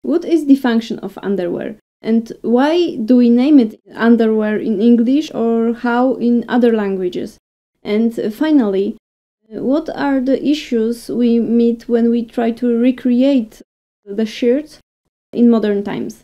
What is the function of underwear? And why do we name it underwear in English or how in other languages? And finally, what are the issues we meet when we try to recreate the shirt in modern times?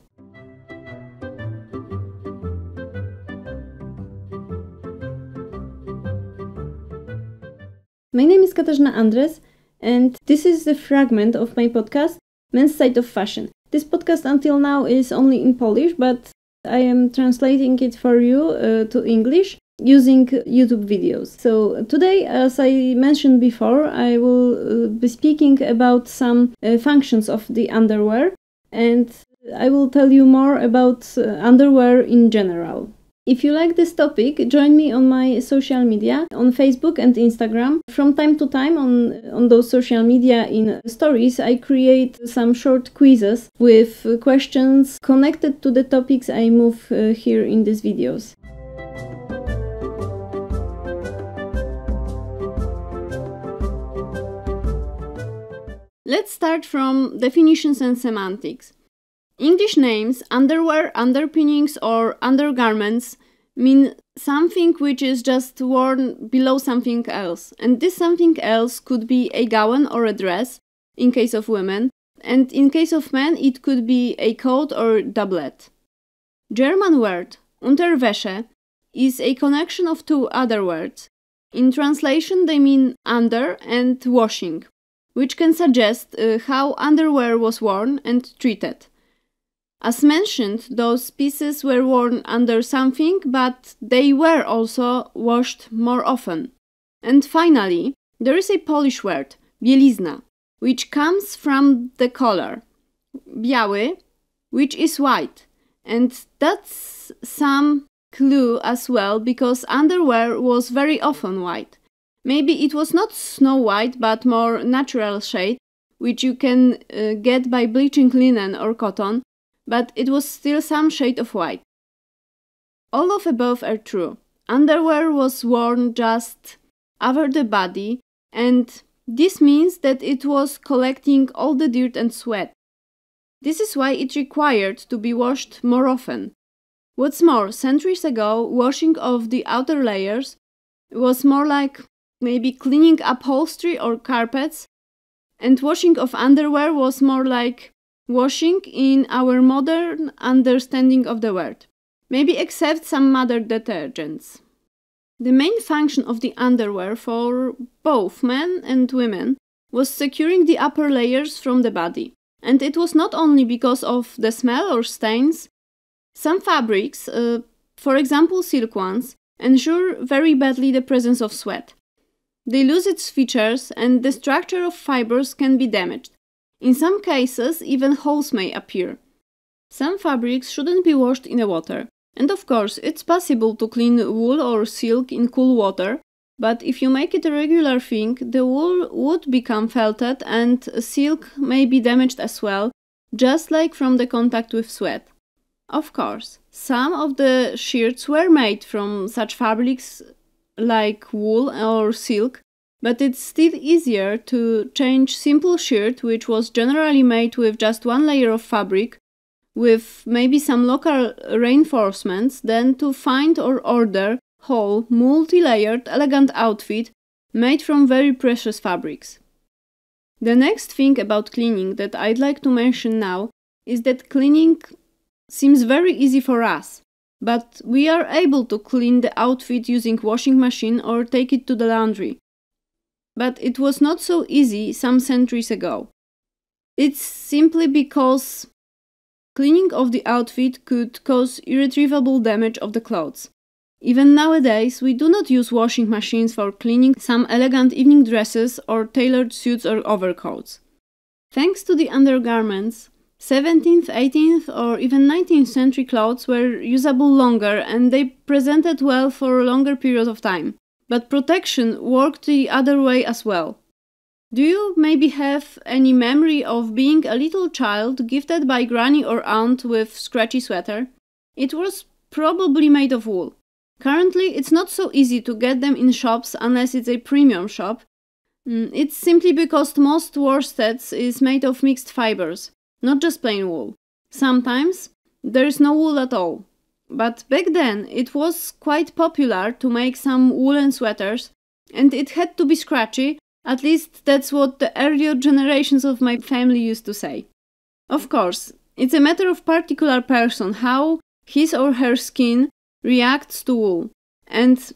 My name is Katarzyna Andres, and this is a fragment of my podcast, Men's Side of Fashion. This podcast until now is only in Polish, but I am translating it for you to English using YouTube videos. So today, as I mentioned before, I will be speaking about some functions of the underwear, and I will tell you more about underwear in general. If you like this topic, join me on my social media, on Facebook and Instagram. From time to time on those social media in stories, I create some short quizzes with questions connected to the topics I move here in these videos. Let's start from definitions and semantics. English names underwear, underpinnings or undergarments mean something which is just worn below something else, and this something else could be a gown or a dress in case of women, and in case of men it could be a coat or doublet. German word Unterwäsche is a connection of two other words. In translation they mean under and washing, which can suggest how underwear was worn and treated. As mentioned, those pieces were worn under something, but they were also washed more often. And finally, there is a Polish word, bielizna, which comes from the color biały, which is white. And that's some clue as well, because underwear was very often white. Maybe it was not snow white, but more natural shade, which you can get by bleaching linen or cotton, but it was still some shade of white. All of above are true. Underwear was worn just over the body, and this means that it was collecting all the dirt and sweat. This is why it required to be washed more often. What's more, centuries ago, washing of the outer layers was more like maybe cleaning upholstery or carpets, and washing of underwear was more like washing in our modern understanding of the word, maybe except some modern detergents. The main function of the underwear for both men and women was securing the upper layers from the body, and it was not only because of the smell or stains. Some fabrics, for example silk ones, ensure very badly the presence of sweat. They lose its features and the structure of fibers can be damaged. In some cases, even holes may appear. Some fabrics shouldn't be washed in the water. And of course, it's possible to clean wool or silk in cool water, but if you make it a regular thing, the wool would become felted and silk may be damaged as well, just like from the contact with sweat. Of course, some of the shirts were made from such fabrics like wool or silk, but it's still easier to change simple shirt which was generally made with just one layer of fabric with maybe some local reinforcements than to find or order whole multi-layered elegant outfit made from very precious fabrics. The next thing about cleaning that I'd like to mention now is that cleaning seems very easy for us, but we are able to clean the outfit using washing machine or take it to the laundry. But it was not so easy some centuries ago. It's simply because cleaning of the outfit could cause irretrievable damage of the clothes. Even nowadays, we do not use washing machines for cleaning some elegant evening dresses or tailored suits or overcoats. Thanks to the undergarments, 17th, 18th or even 19th century clothes were usable longer and they presented well for a longer period of time. But protection worked the other way as well. Do you maybe have any memory of being a little child gifted by granny or aunt with scratchy sweater? It was probably made of wool. Currently, it's not so easy to get them in shops unless it's a premium shop. It's simply because most worsteds is made of mixed fibers. not just plain wool. Sometimes there is no wool at all. But back then it was quite popular to make some woolen sweaters, and it had to be scratchy. At least that's what the earlier generations of my family used to say. Of course, it's a matter of particular person how his or her skin reacts to wool. And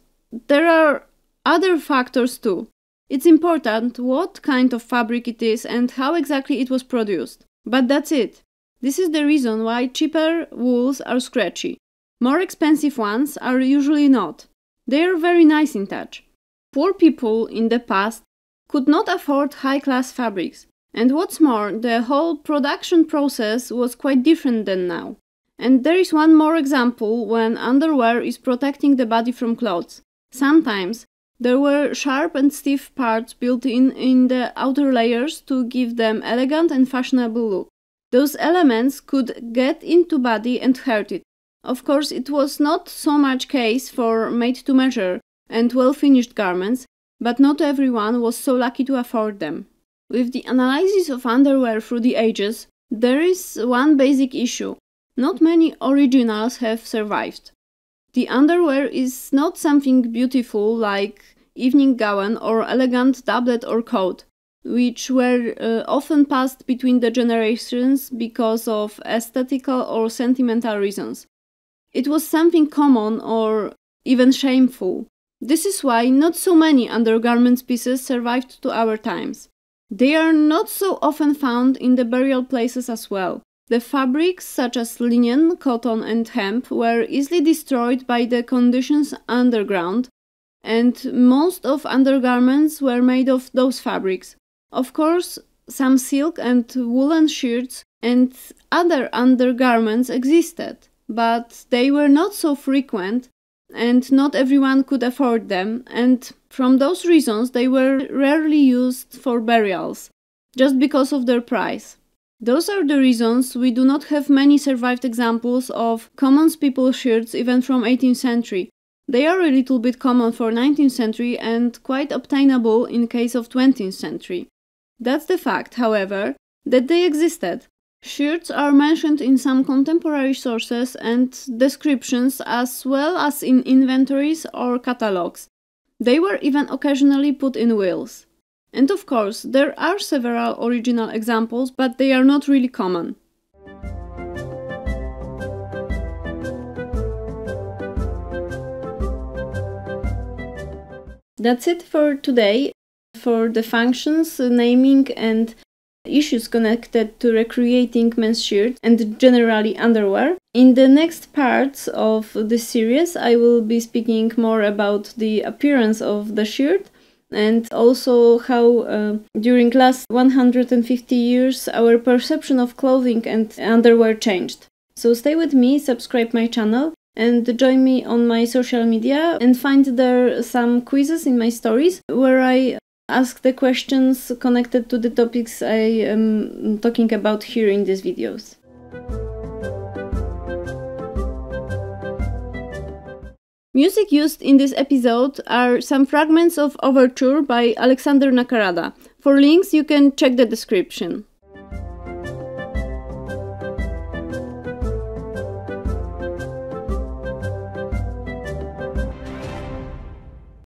there are other factors too. It's important what kind of fabric it is and how exactly it was produced. But that's it. This is the reason why cheaper wools are scratchy. More expensive ones are usually not. They are very nice in touch. Poor people in the past could not afford high-class fabrics. And what's more, the whole production process was quite different than now. And there is one more example when underwear is protecting the body from clothes. Sometimes there were sharp and stiff parts built in the outer layers to give them elegant and fashionable look. Those elements could get into body and hurt it. Of course, it was not so much case for made-to-measure and well-finished garments, but not everyone was so lucky to afford them. With the analysis of underwear through the ages, there is one basic issue. Not many originals have survived. The underwear is not something beautiful like evening gown or elegant doublet or coat, which were often passed between the generations because of aesthetical or sentimental reasons. It was something common or even shameful. This is why not so many undergarments pieces survived to our times. They are not so often found in the burial places as well. The fabrics such as linen, cotton and hemp were easily destroyed by the conditions underground, and most of undergarments were made of those fabrics. Of course, some silk and woolen shirts and other undergarments existed, but they were not so frequent and not everyone could afford them, and from those reasons they were rarely used for burials, just because of their price. Those are the reasons we do not have many survived examples of common people shirts even from 18th century. They are a little bit common for 19th century and quite obtainable in case of 20th century. That's the fact, however, that they existed. Shirts are mentioned in some contemporary sources and descriptions as well as in inventories or catalogs. They were even occasionally put in wills. And of course, there are several original examples, but they are not really common. That's it for today, for the functions, naming and issues connected to recreating men's shirts and generally underwear. In the next parts of this series, I will be speaking more about the appearance of the shirt and also how during last 150 years our perception of clothing and underwear changed. So stay with me, subscribe my channel and join me on my social media and find there some quizzes in my stories where I ask the questions connected to the topics I am talking about here in these videos. Music used in this episode are some fragments of Overture by Alexander Nakarada. For links you can check the description.